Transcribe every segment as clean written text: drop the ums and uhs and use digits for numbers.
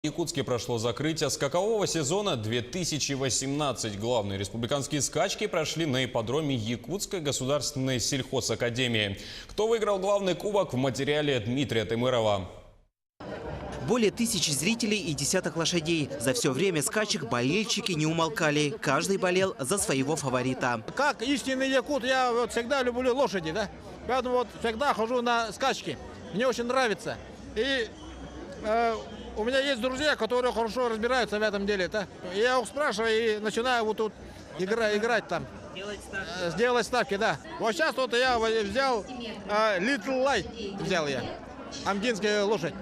В Якутске прошло закрытие скакового сезона 2018. Главные республиканские скачки прошли на ипподроме Якутской государственной сельхозакадемии. Кто выиграл главный кубок, в материале Дмитрия Темырова. Более 1000 зрителей и десяток лошадей. За все время скачек болельщики не умолкали. Каждый болел за своего фаворита. Как истинный якут, я всегда люблю лошади, да? Поэтому всегда хожу на скачки. Мне очень нравится. И у меня есть друзья, которые хорошо разбираются в этом деле. Да? Я их спрашиваю и начинаю вот тут играть там. Сделать ставки, да. Вот сейчас вот я взял Little Light, взял я. Амгинская лошадь.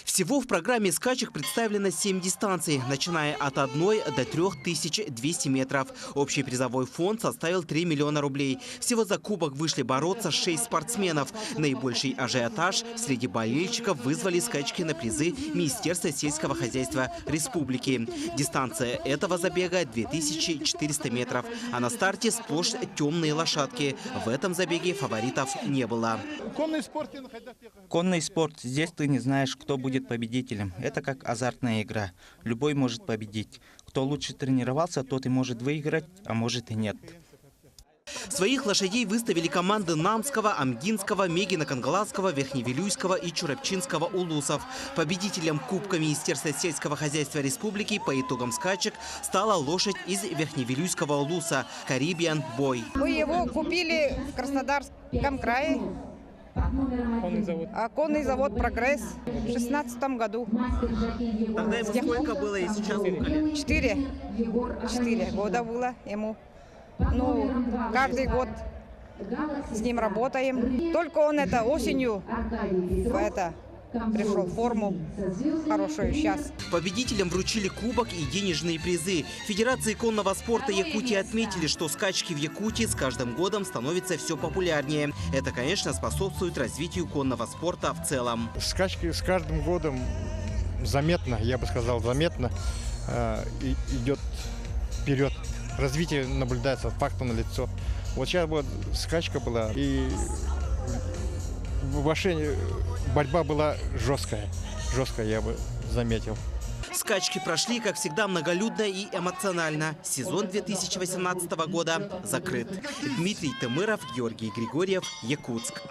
Всего в программе скачек представлено 7 дистанций, начиная от 1 до 3200 метров. Общий призовой фонд составил 3 миллиона рублей. Всего за кубок вышли бороться 6 спортсменов. Наибольший ажиотаж среди болельщиков вызвали скачки на призы Министерства сельского хозяйства республики. Дистанция этого забега 2400 метров, а на старте сплошь темные лошадки. В этом забеге фаворитов не было. Конный спорт. Здесь ты не знаешь, кто будет победителем. Это как азартная игра. Любой может победить. Кто лучше тренировался, тот и может выиграть, а может и нет. Своих лошадей выставили команды Намского, Амгинского, Мегино-Кангаласского, Верхневилюйского и Чурапчинского улусов. Победителем Кубка Министерства сельского хозяйства республики по итогам скачек стала лошадь из Верхневилюйского улуса «Карибиан Бой». Мы его купили в Краснодарском крае. Конный завод «Прогресс» в 2016 году. Тогда ему сколько было и сейчас сколько лет? 4 года было ему. Ну, каждый год с ним работаем. Только он осенью пришел в форму хорошую сейчас. Победителям вручили кубок и денежные призы. Федерации конного спорта Якутии отметили, что скачки в Якутии с каждым годом становятся все популярнее. Это, конечно, способствует развитию конного спорта в целом. Скачки с каждым годом заметно, я бы сказал, заметно идет вперед. Развитие наблюдается, факты налицо. Вот сейчас вот скачка была, и борьба была жесткая, я бы заметил. Скачки прошли, как всегда, многолюдно и эмоционально. Сезон 2018 года закрыт. Дмитрий Темыров, Георгий Григорьев, Якутск.